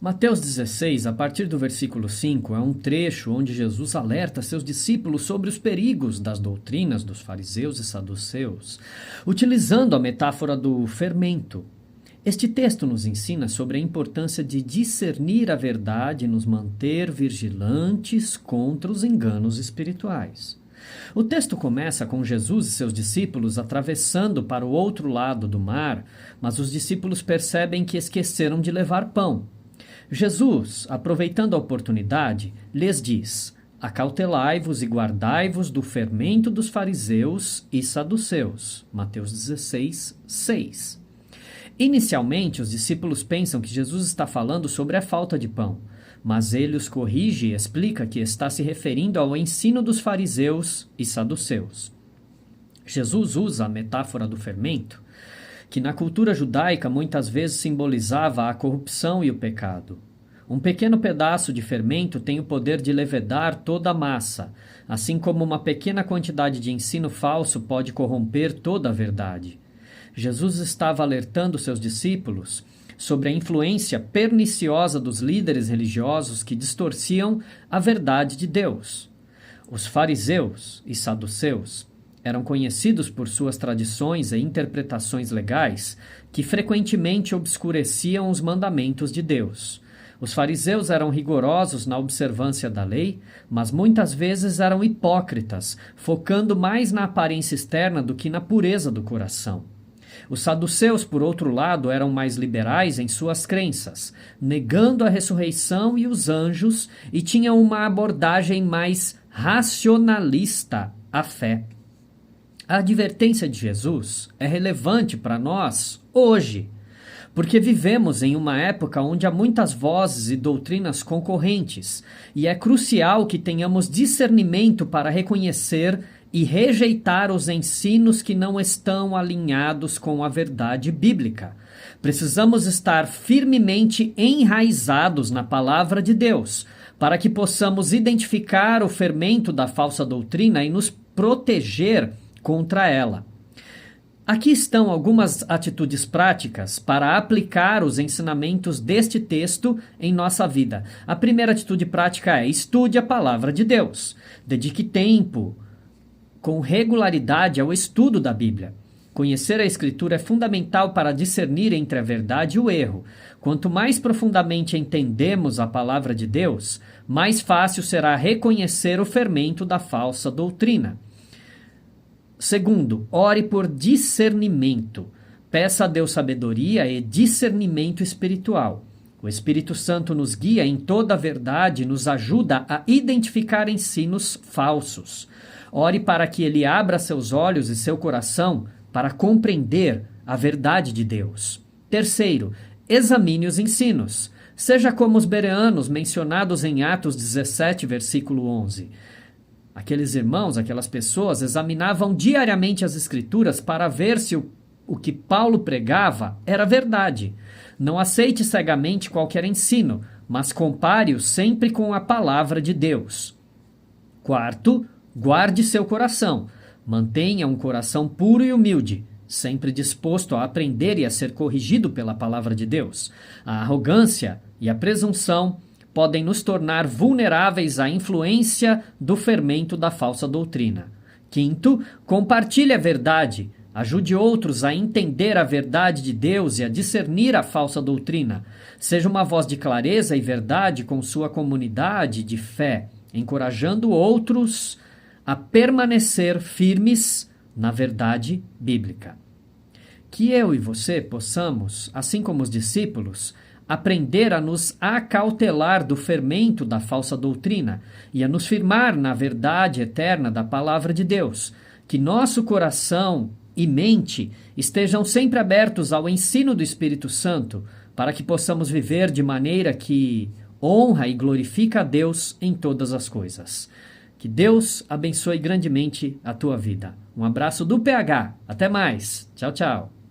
Mateus 16, a partir do versículo 5, é um trecho onde Jesus alerta seus discípulos sobre os perigos das doutrinas dos fariseus e saduceus, utilizando a metáfora do fermento. Este texto nos ensina sobre a importância de discernir a verdade e nos manter vigilantes contra os enganos espirituais. O texto começa com Jesus e seus discípulos atravessando para o outro lado do mar, mas os discípulos percebem que esqueceram de levar pão. Jesus, aproveitando a oportunidade, lhes diz: acautelai-vos e guardai-vos do fermento dos fariseus e saduceus. Mateus 16, 6. Inicialmente, os discípulos pensam que Jesus está falando sobre a falta de pão, mas ele os corrige e explica que está se referindo ao ensino dos fariseus e saduceus. Jesus usa a metáfora do fermento, que na cultura judaica muitas vezes simbolizava a corrupção e o pecado. Um pequeno pedaço de fermento tem o poder de levedar toda a massa, assim como uma pequena quantidade de ensino falso pode corromper toda a verdade. Jesus estava alertando seus discípulos sobre a influência perniciosa dos líderes religiosos que distorciam a verdade de Deus. Os fariseus e saduceus eram conhecidos por suas tradições e interpretações legais que frequentemente obscureciam os mandamentos de Deus. Os fariseus eram rigorosos na observância da lei, mas muitas vezes eram hipócritas, focando mais na aparência externa do que na pureza do coração. Os saduceus, por outro lado, eram mais liberais em suas crenças, negando a ressurreição e os anjos, e tinham uma abordagem mais racionalista à fé. A advertência de Jesus é relevante para nós hoje, porque vivemos em uma época onde há muitas vozes e doutrinas concorrentes, e é crucial que tenhamos discernimento para reconhecer e rejeitar os ensinos que não estão alinhados com a verdade bíblica. Precisamos estar firmemente enraizados na palavra de Deus, para que possamos identificar o fermento da falsa doutrina e nos proteger contra ela. Aqui estão algumas atitudes práticas para aplicar os ensinamentos deste texto em nossa vida. A primeira atitude prática é: estude a palavra de Deus. Dedique tempo com regularidade ao estudo da Bíblia. Conhecer a Escritura é fundamental para discernir entre a verdade e o erro. Quanto mais profundamente entendemos a palavra de Deus, mais fácil será reconhecer o fermento da falsa doutrina. Segundo, ore por discernimento. Peça a Deus sabedoria e discernimento espiritual. O Espírito Santo nos guia em toda a verdade e nos ajuda a identificar ensinos falsos. Ore para que Ele abra seus olhos e seu coração para compreender a verdade de Deus. Terceiro, examine os ensinos. Seja como os bereanos mencionados em Atos 17, versículo 11. Aqueles irmãos, aquelas pessoas, examinavam diariamente as Escrituras para ver se o que Paulo pregava era verdade. Não aceite cegamente qualquer ensino, mas compare-o sempre com a palavra de Deus. Quarto, guarde seu coração. Mantenha um coração puro e humilde, sempre disposto a aprender e a ser corrigido pela palavra de Deus. A arrogância e a presunção podem nos tornar vulneráveis à influência do fermento da falsa doutrina. Quinto, compartilhe a verdade. Ajude outros a entender a verdade de Deus e a discernir a falsa doutrina. Seja uma voz de clareza e verdade com sua comunidade de fé, encorajando outros a permanecer firmes na verdade bíblica. Que eu e você possamos, assim como os discípulos, aprender a nos acautelar do fermento da falsa doutrina e a nos firmar na verdade eterna da palavra de Deus. Que nosso coração e mente estejam sempre abertos ao ensino do Espírito Santo, para que possamos viver de maneira que honra e glorifica a Deus em todas as coisas. Que Deus abençoe grandemente a tua vida. Um abraço do PH. Até mais. Tchau, tchau.